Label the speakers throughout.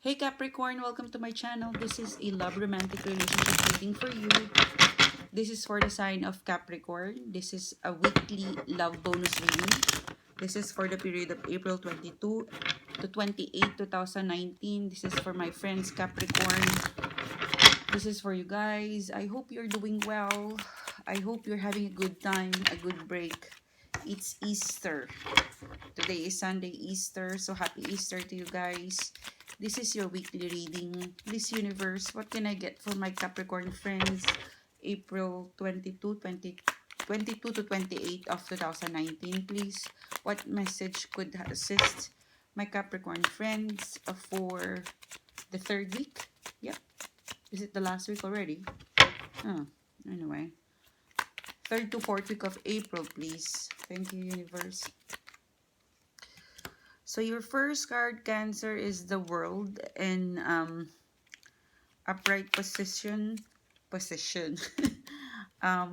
Speaker 1: Hey Capricorn, welcome to my channel. This is a love romantic relationship reading for you. This is for the sign of Capricorn. This is a weekly love bonus reading. This is for the period of April 22 to 28, 2019. This is for my friends Capricorn. This is for you guys. I hope you're doing well. I hope you're having a good time, a good break. It's Easter. Today is Sunday Easter, so happy Easter to you guys. This is your weekly reading. Please universe, what can I get for my Capricorn friends? April 22 to 28 of 2019, please. What message could assist my Capricorn friends for the third week? Yep. Is it the last week already? Oh, anyway. Third to fourth week of April, please. Thank you, universe. So your first card, Cancer, is the World in upright position.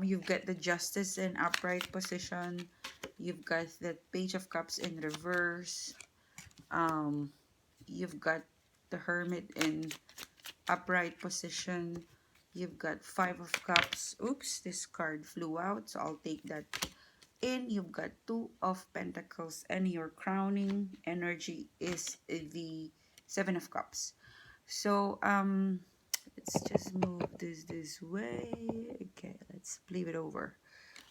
Speaker 1: You've got the Justice in upright position. You've got the Page of Cups in reverse. You've got the Hermit in upright position. You've got Five of Cups. Oops, this card flew out, so I'll take that in. You've got Two of Pentacles, and your crowning energy is the Seven of Cups. So let's just move this way. Okay, let's flip it over.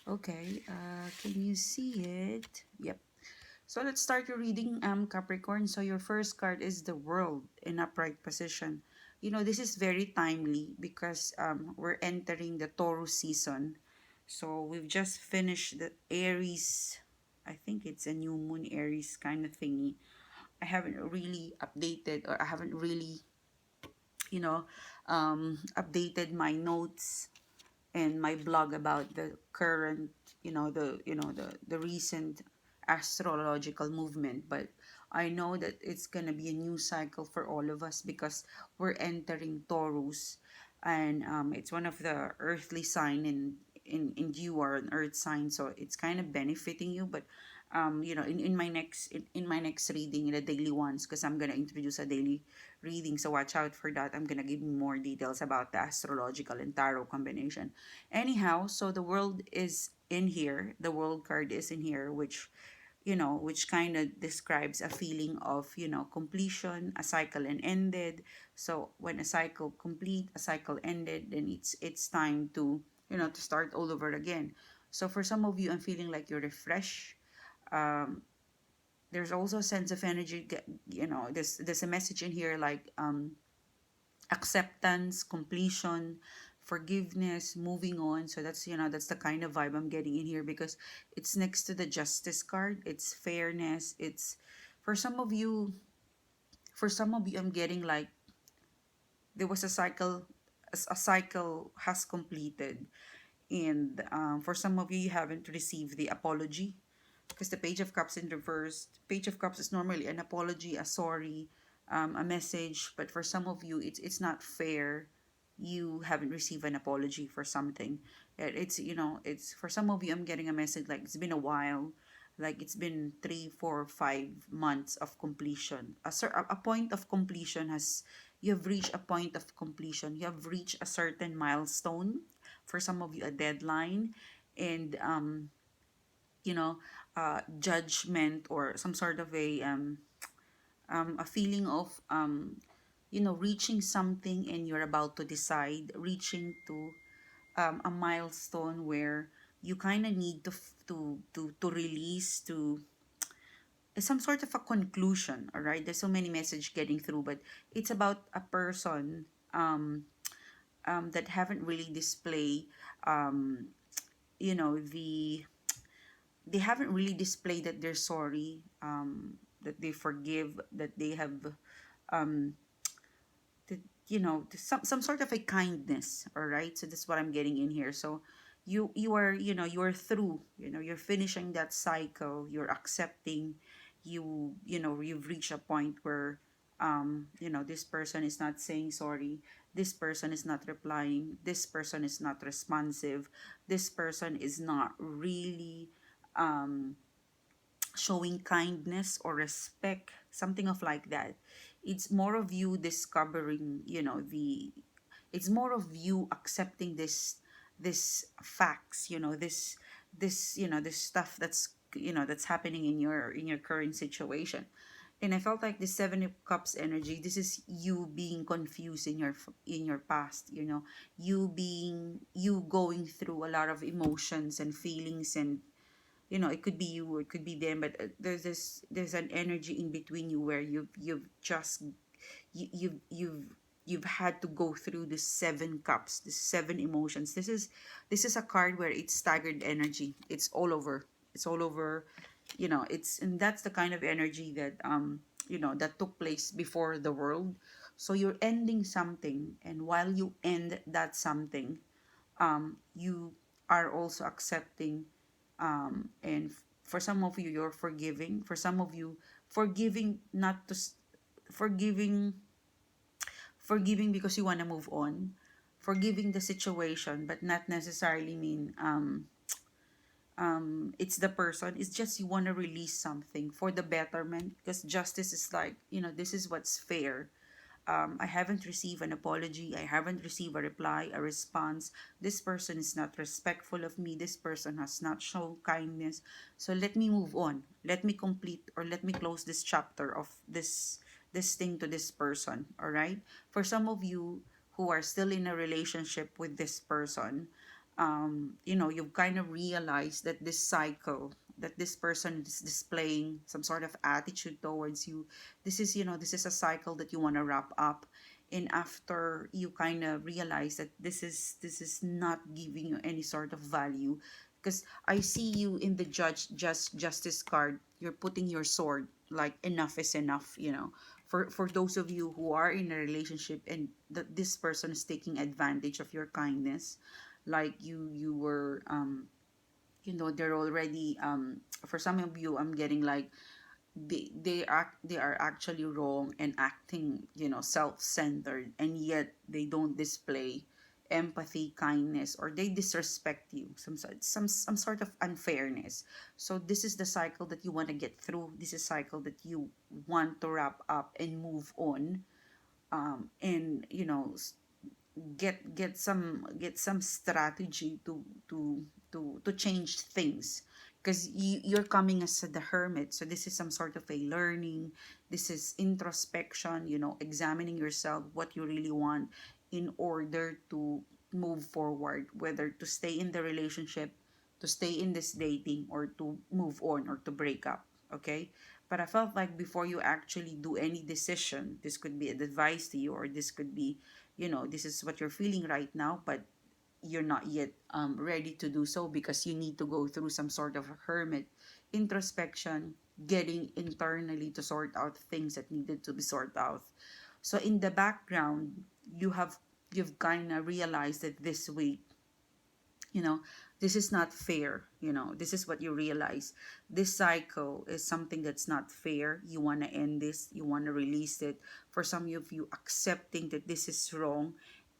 Speaker 1: Okay, can you see it? Yep. So let's start your reading, Capricorn. So your first card is the World in upright position. You know, this is very timely because we're entering the Taurus season. So we've just finished the Aries. I think it's a new moon Aries kind of thingy. I haven't really updated, or I haven't really, you know, updated my notes and my blog about the current, the recent astrological movement. But I know that it's gonna be a new cycle for all of us because we're entering Taurus, and it's one of the earthly sign, in you are an earth sign, so it's kind of benefiting you. But in my next reading, in the daily ones, because I'm gonna introduce a daily reading, so watch out for that. I'm gonna give you more details about the astrological and tarot combination. Anyhow, so the World is in here. The World card is in here, which which kind of describes a feeling of, completion, a cycle and ended. So when a cycle complete, a cycle ended, then it's time to, to start all over again. So for some of you, I'm feeling like you're refreshed. Um, there's also a sense of energy. There's a message in here like acceptance, completion, forgiveness, moving on. So that's the kind of vibe I'm getting in here, because it's next to the Justice card. It's fairness. It's for some of you. For some of you, I'm getting like there was a cycle. A cycle has completed, and for some of you, you haven't received the apology, because the Page of Cups in reverse. Page of Cups is normally an apology, a sorry, a message. But for some of you, it's not fair. You haven't received an apology for something. It's for some of you, I'm getting a message like it's been a while, like it's been 3, 4, 5 months of completion. A point of completion has You have reached a point of completion. You have reached a certain milestone. For some of you, a deadline, and judgment, or some sort of a feeling of reaching something, and you're about to decide, reaching to a milestone where you kind of need to release, to some sort of a conclusion. All right, there's so many message getting through, but it's about a person that haven't really display you know the they haven't really displayed that they're sorry, that they forgive, that they have, um, that, some sort of a kindness. All right, so that's what I'm getting in here. So you're through. You're finishing that cycle. You're accepting. You've reached a point where this person is not saying sorry. This person is not replying. This person is not responsive. This person is not really showing kindness or respect, something of like that. it's more of you discovering, you know, the it's more of you accepting this facts, you know, this you know, this stuff that's, you know, that's happening in your current situation. And I felt like the Seven of Cups energy, this is you being confused in your past, you know, you going through a lot of emotions and feelings, and you know, it could be you or it could be them, but there's an energy in between you where you've just you've you've had to go through the Seven Cups, the seven emotions. This is a card where it's staggered energy. It's all over. It's all over. You know, it's, and that's the kind of energy that you know, that took place before the world. So you're ending something, and while you end that something, you are also accepting, and for some of you, you're forgiving. For some of you, forgiving not to forgiving, forgiving because you want to move on, forgiving the situation, but not necessarily mean it's the person. It's just you want to release something for the betterment, because justice is like, you know, this is what's fair. I haven't received an apology. I haven't received a reply, a response. This person is not respectful of me. This person has not shown kindness. So let me move on. Let me complete, or let me close this chapter of this thing to this person. All right. For some of you who are still in a relationship with this person, you know, you've kind of realized that this cycle, that this person is displaying some sort of attitude towards you. This is, you know, this is a cycle that you want to wrap up. And after you kind of realize that this is not giving you any sort of value, because I see you in the justice card, you're putting your sword, like enough is enough, you know. For those of you who are in a relationship and that this person is taking advantage of your kindness, like you were you know, they're already for some of you, I'm getting like they are actually wrong and acting, you know, self-centered, and yet they don't display empathy, kindness, or they disrespect you, some sort of unfairness. So this is the cycle that you want to get through. This is a cycle that you want to wrap up and move on, and you know, get some strategy to change things, because you're coming as the hermit. So this is some sort of a learning. This is introspection, you know, examining yourself, what you really want in order to move forward, whether to stay in the relationship, to stay in this dating, or to move on, or to break up. Okay. But I felt like before you actually do any decision, this could be an advice to you, or this could be, you know, this is what you're feeling right now, but you're not yet ready to do so, because you need to go through some sort of a hermit introspection, getting internally to sort out things that needed to be sorted out. So in the background, you have you've kind of realized that this week, you know, this is not fair. You know, this is what you realize. This cycle is something that's not fair. You want to end this, you want to release it. For some of you, accepting that this is wrong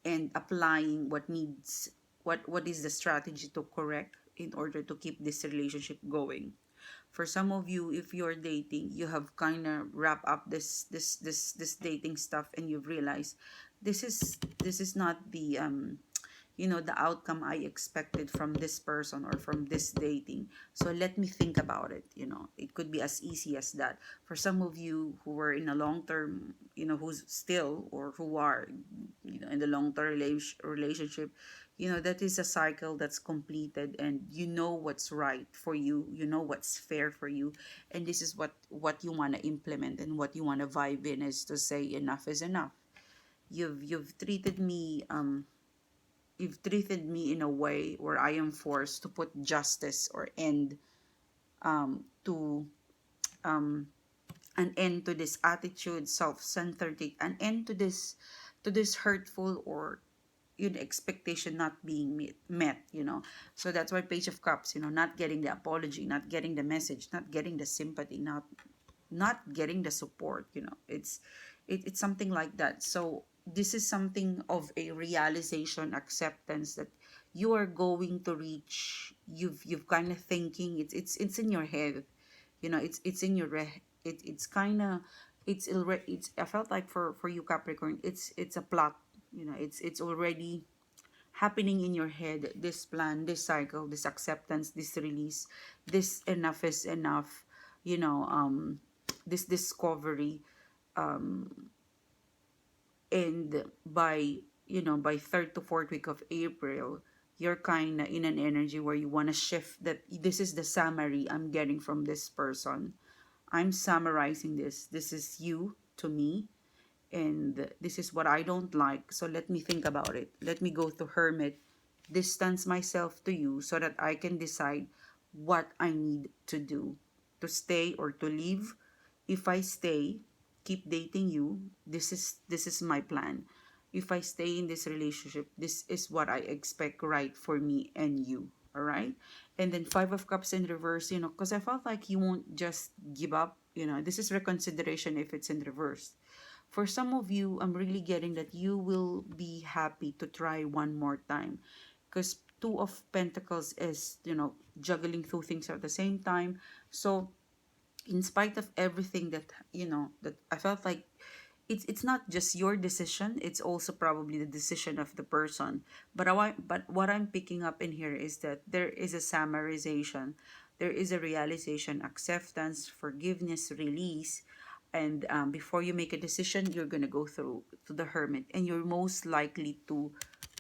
Speaker 1: and applying what needs, what is the strategy to correct in order to keep this relationship going. For some of you, if you're dating, you have kind of wrap up this dating stuff, and you've realized this is not the you know, the outcome I expected from this person or from this dating. So let me think about it. You know, it could be as easy as that. For some of you who were in a long term, you know, who's still or who are, you know, in the long term relationship, you know, that is a cycle that's completed, and you know what's right for you. You know what's fair for you, and this is what you want to implement, and what you want to vibe in is to say enough is enough. You've treated me you've treated me in a way where I am forced to put justice or end to an end to this attitude, self-centered, an end to this hurtful or, you know, expectation not being met, you know. So that's why Page of Cups, you know, not getting the apology, not getting the message, not getting the sympathy, not getting the support, you know. It's something like that. So this is something of a realization, acceptance that you are going to reach. You've kind of thinking it's in your head, you know. It's in your it's kind of it's already, it's, I felt like for you Capricorn, it's a plot, it's already happening in your head, this plan, this cycle, this acceptance, this release, this enough is enough, you know this discovery. And by, by third to fourth week of April, you're kind of in an energy where you want to shift. That this is the summary I'm getting from this person. I'm summarizing this is you to me, and this is what I don't like. So let me think about it. Let me go to Hermit, distance myself to you so that I can decide what I need to do, to stay or to leave. If I stay, keep dating you, this is my plan. If I stay in this relationship, this is what I expect right for me and you. All right. And then Five of Cups in reverse, because I felt like you won't just give up. This is reconsideration if it's in reverse. For some of you, I'm really getting that you will be happy to try one more time, because Two of Pentacles is, juggling two things at the same time. So in spite of everything that, that I felt like, it's not just your decision, it's also probably the decision of the person. But what I'm picking up in here is that there is a summarization, there is a realization, acceptance, forgiveness, release. And before you make a decision, you're gonna go through to the Hermit, and you're most likely to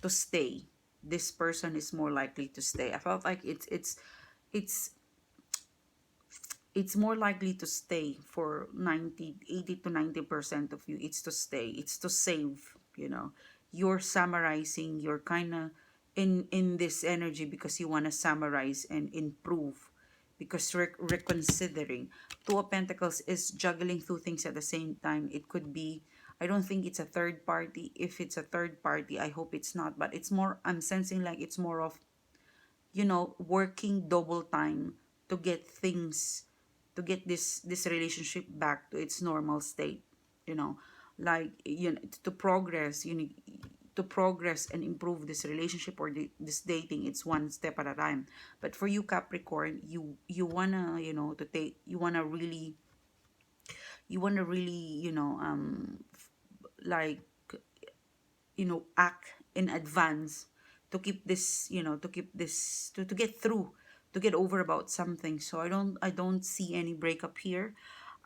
Speaker 1: stay. This person is more likely to stay. I felt like it's it's more likely to stay for 80 to 90% of you. It's to stay, it's to save. You're summarizing, you're kind of in this energy because you want to summarize and improve, because reconsidering. Two of Pentacles is juggling two things at the same time. It could be, I don't think it's a third party. If it's a third party, I hope it's not, but it's more, I'm sensing like it's more of, working double time to get things, to get this relationship back to its normal state. you know like, to progress, you need to progress and improve this relationship, or this dating. It's one step at a time. But for you Capricorn, you wanna, to take, you wanna really, like, act in advance to keep this, to get through, to get over about something. So I don't see any breakup here.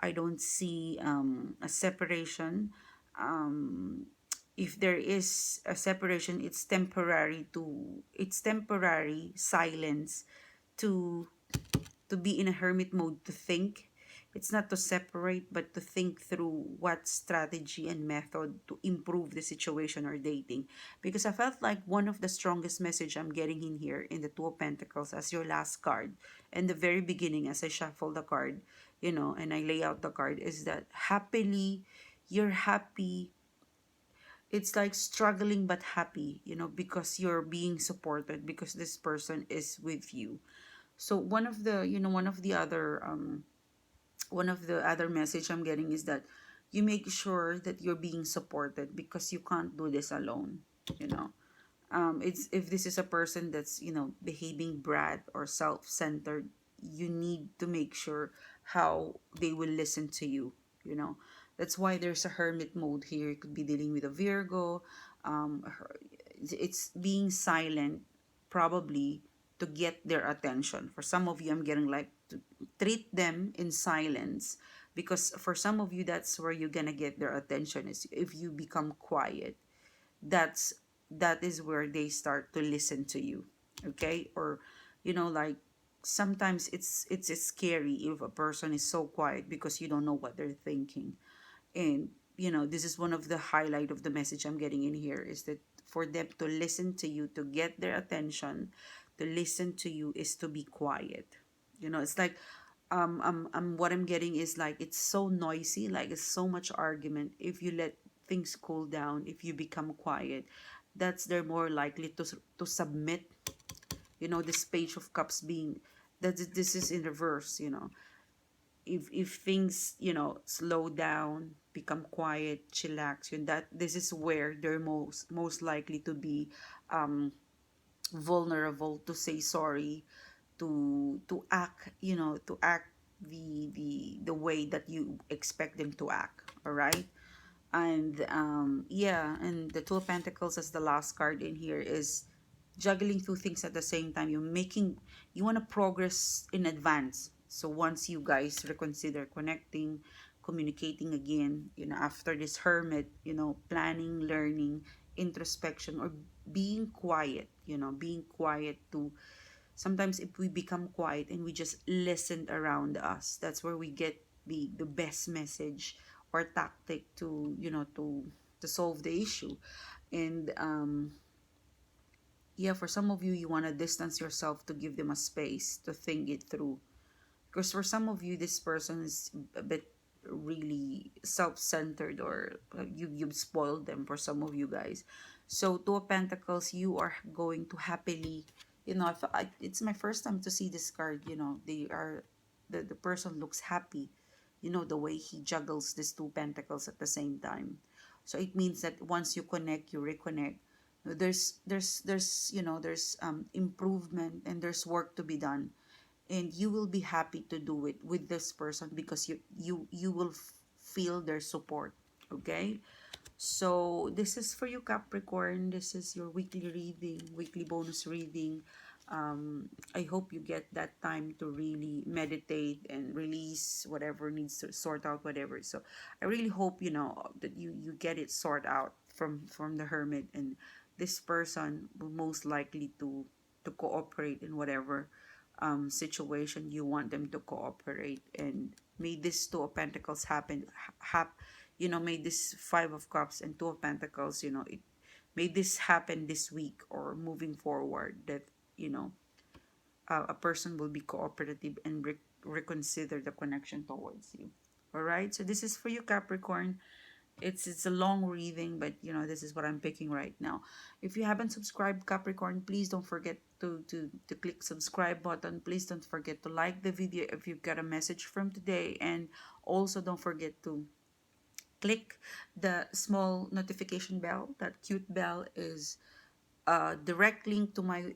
Speaker 1: I don't see a separation. If there is a separation, it's temporary silence, to be in a hermit mode, to think. It's not to separate, but to think through what strategy and method to improve the situation or dating. Because I felt like one of the strongest message I'm getting in here in the Two of Pentacles as your last card, and the very beginning as I shuffle the card, and I lay out the card, is that happily, you're happy. It's like struggling but happy, because you're being supported, because this person is with you. So one of the other message I'm getting is that you make sure that you're being supported, because you can't do this alone. You know, it's if this is a person that's, behaving brat or self-centered, you need to make sure how they will listen to you. You know, that's why there's a hermit mode here. It could be dealing with a Virgo. It's being silent, probably, to get their attention. For some of you, I'm getting like to treat them in silence, because for some of you, that's where you're gonna get their attention, is if you become quiet. that's that is where they start to listen to you. Okay. Or, like, sometimes it's scary if a person is so quiet, because you don't know what they're thinking. And, this is one of the highlight of the message I'm getting in here, is that for them to listen to you, to get their attention, to listen to you, is to be quiet. It's like, what I'm getting is like, it's so noisy, like it's so much argument. If you let things cool down, if you become quiet, that's they're more likely to submit. This Page of Cups being that this is in reverse. If things, slow down, become quiet, chillax, that this is where they're most likely to be vulnerable, to say sorry, to act, to act the way that you expect them to act. All right. And yeah, and the Two of Pentacles as the last card in here is juggling two things at the same time. You want to progress in advance. So once you guys reconsider connecting, communicating again, after this hermit, planning, learning, introspection, or being quiet, being quiet to sometimes if we become quiet and we just listen around us, that's where we get the best message or tactic to to solve the issue. And yeah, for some of you, you want to distance yourself to give them a space to think it through, because for some of you this person is a bit really self-centered, or you've spoiled them for some of you guys. So Two of Pentacles, you are going to happily, it's my first time to see this card. They are the person looks happy, the way he juggles these Two Pentacles at the same time. So it means that once you connect, you reconnect, there's improvement, and there's work to be done, and you will be happy to do it with this person because you will feel their support. Okay, so this is for you, Capricorn. This is your weekly reading, weekly bonus reading. I hope you get that time to really meditate and release whatever needs to sort out, whatever. So I really hope that you get it sort out from the hermit, and this person will most likely to cooperate in whatever situation you want them to cooperate. And may this Two of Pentacles happen may this Five of Cups and Two of Pentacles, may this happen this week or moving forward, that you know a person will be cooperative and reconsider the connection towards you. All right, so this is for you, Capricorn. It's a long reading, but this is what I'm picking right now. If you haven't subscribed, Capricorn, please don't forget to click subscribe button. Please don't forget to like the video if you've got a message from today, and also don't forget to click the small notification bell. That cute bell is a direct link to my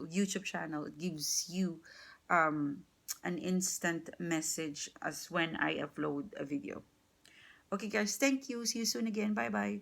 Speaker 1: YouTube channel. It gives you an instant message as when I upload a video. Okay, guys, thank you. See you soon again. Bye bye.